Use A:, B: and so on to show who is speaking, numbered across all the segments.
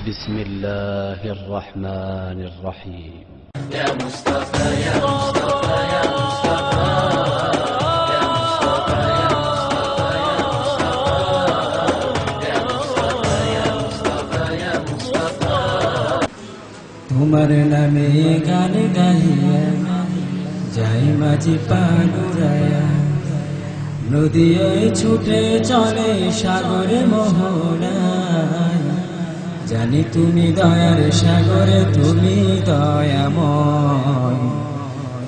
A: بسم الله الرحمن الرحيم
B: يا مصطفى يا مصطفى يا مصطفى يا مصطفى يا مصطفى يا مصطفى يا مصطفى
C: তোমার নামে গান গাইয়া যাই মাঝি পানুরায়া নদী ওই ছুটে চলে সাগরে মোহনায় জানি তুমি দয়ার সাগরে তুমি দয়াময়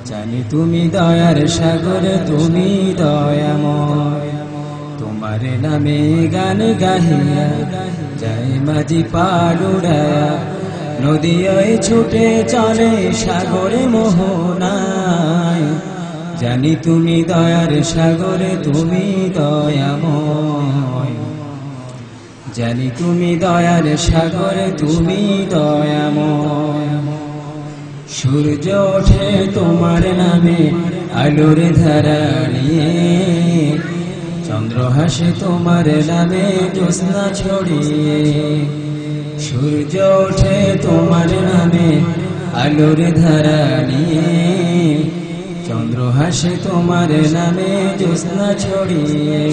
C: জানি তুমি দয়ার সাগরে তুমি দয়াময় তোমার নামে গান গাহিয়া যাই মাঝি পানুরায়া নদী ওই ছুটে চলে সাগরে মোহনায় জানি তুমি দয়ার সাগরে তুমি দয়াময় জানি তুমি দয়ার সাগরে তুমি দয়াময় সূর্য ওঠে তোমার নামে আলোর ধারা নিয়ে চন্দ্র হাসে তোমার নামে জ্যোৎস্না ছড়িয়ে সূর্য ওঠে তোমার নামে আলোর ধারা নিয়ে চন্দ্র হাসে তোমার নামে জ্যোৎস্না ছড়িয়ে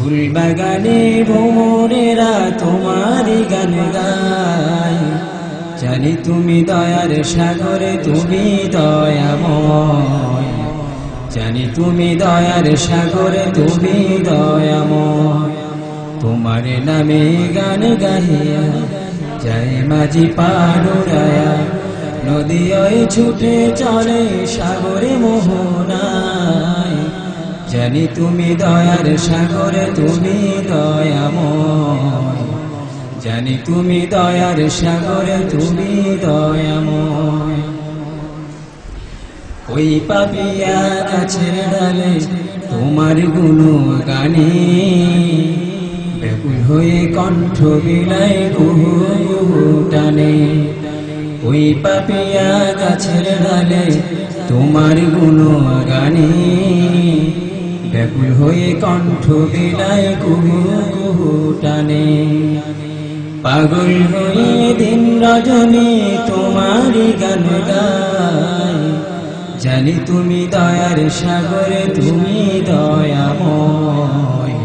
C: ফুল বাগানে ভ্রমরেরা তোমারই গান গায় জানি তুমি দয়ার সাগরে তুমি দয়াময় জানি তুমি দয়ার সাগরে তুমি দয়াময় তোমার নামে গান গাহিয়া যাই মাঝি পানুরায়া নদী ওই ছুটে চলে সাগরে মোহনায় জানি তুমি দয়ার সাগরে তুমি দয়াময় জানি তুমি দয়ার সাগরে তুমি দয়াময় ওই পাপিয়া গাছের ডালে তোমার গুণগানে ব্যাকুল হয়ে কণ্ঠ বিলাই কুহু কুহু টানে ওই পাপিয়া গাছের ডালে তোমার গুণগানে ব্যাকুল হয়ে কণ্ঠ বিলাই কুহু কুহু টানে পাগল হয়ে দিন রজনী তোমারই গান গায় জানি তুমি দয়ার সাগরে তুমি দয়াময়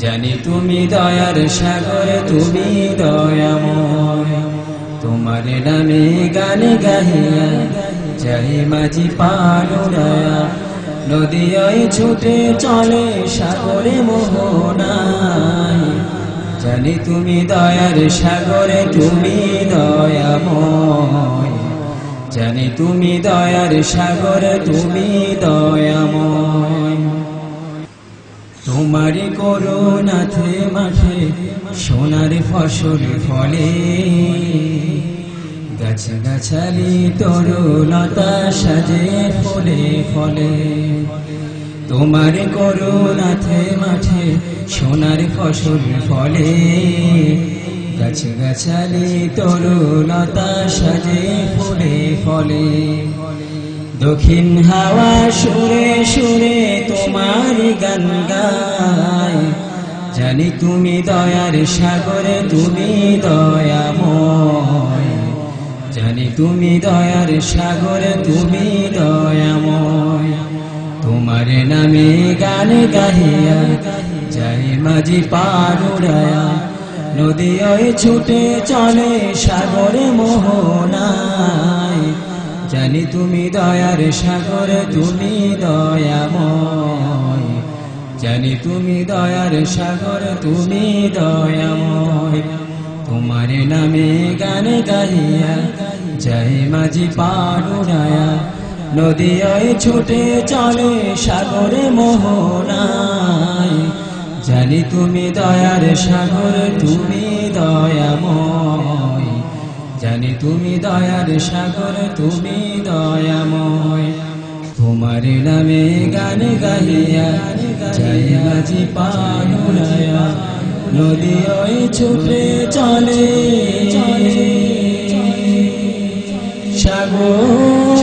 C: জানি তুমি দয়ার সাগরে তুমি দয়াময় তোমার নামে গান গাহিয়া যাই মাঝি পানুরায়া নদী ওই ছুটে চলে সাগরে মোহনায় জানি তুমি দয়ার সাগরে তুমি দয়াময় জানি তুমি দয়ার সাগরে তুমি দয়াময় তোমারি করুণাতে মাঠে সোনার ফসল ফলে গাছ গাছালি তরুলতা সাজে ফলে ফলে তোমার করুণাতে মাঠে সোনার ফসল ফলে গাছ গাছালি তরুলতা সাজে ফলে ফলে দক্ষিণ হাওয়া সুরে সুরে তোমার গান গায় জানি তুমি দয়ার সাগরে তুমি দয়াময় জানি তুমি দয়ার সাগরে তুমি দয়াময় তোমার নামে গান গাহিয়া যাই মাঝি পানুরায়া নদী ওই ছুটে চলে সাগরে মোহনায় জানি তুমি দয়ার সাগরে তুমি দয়াময় জানি তুমি দয়ার সাগরে তুমি দয়াময় তোমার নামে গান গাহিয়া যাই মাঝি পানুরায়া নদী ওই ছুটে চলে সাগরে মোহনায় জানি তুমি দয়ার সাগরে তুমি দয়াময় জানি তুমি দয়ার সাগরে তুমি দয়াময় তোমার নামে গান গাহিয়া যাই মাঝি পানুরায়া নদী ওই ছুটে চলে সাগর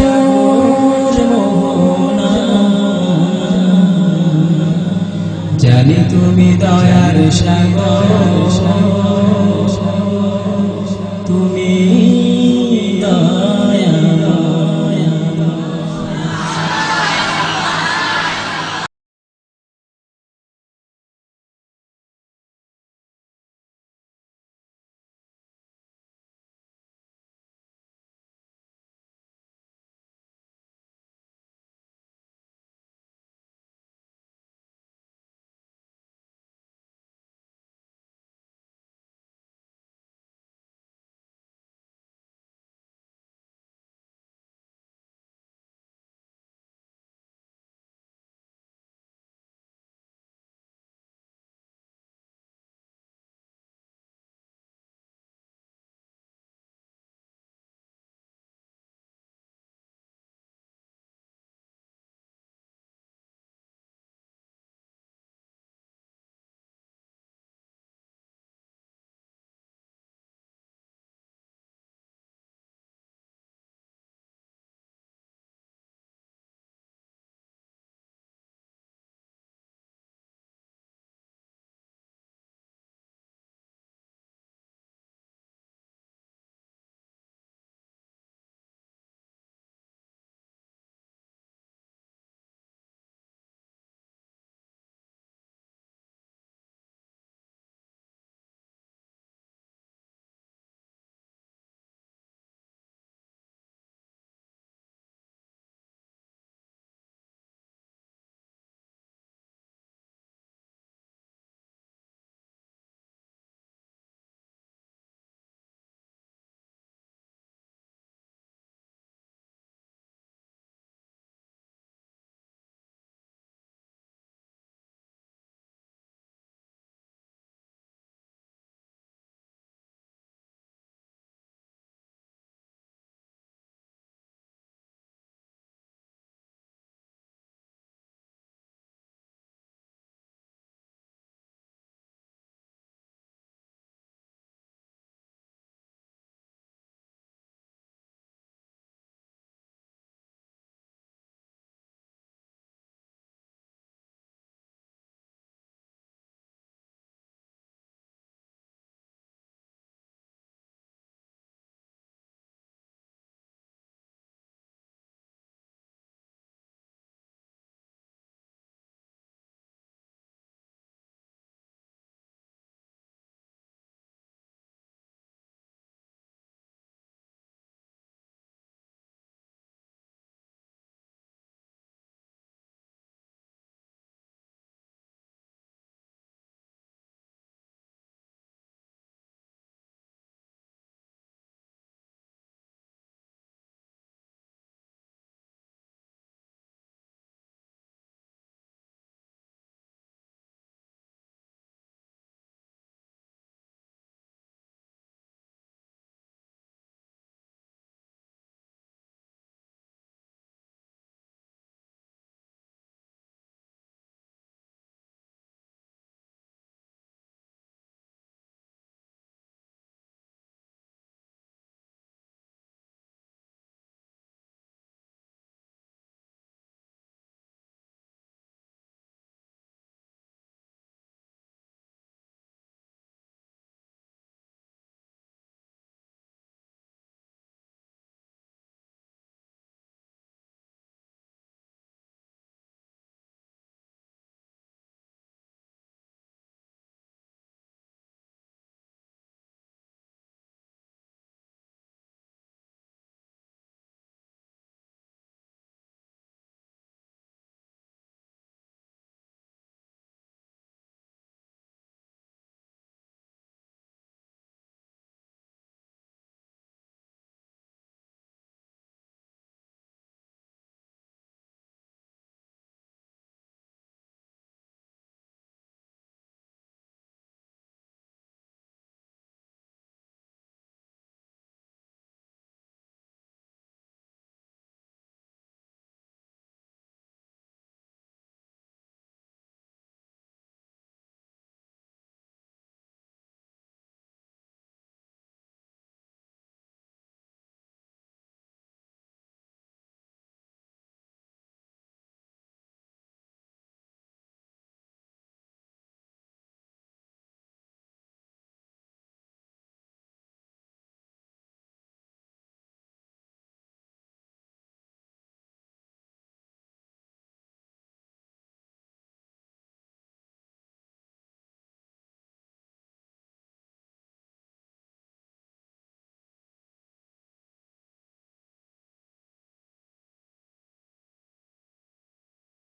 C: মোহনায় জানি তুমি দয়ার সাগর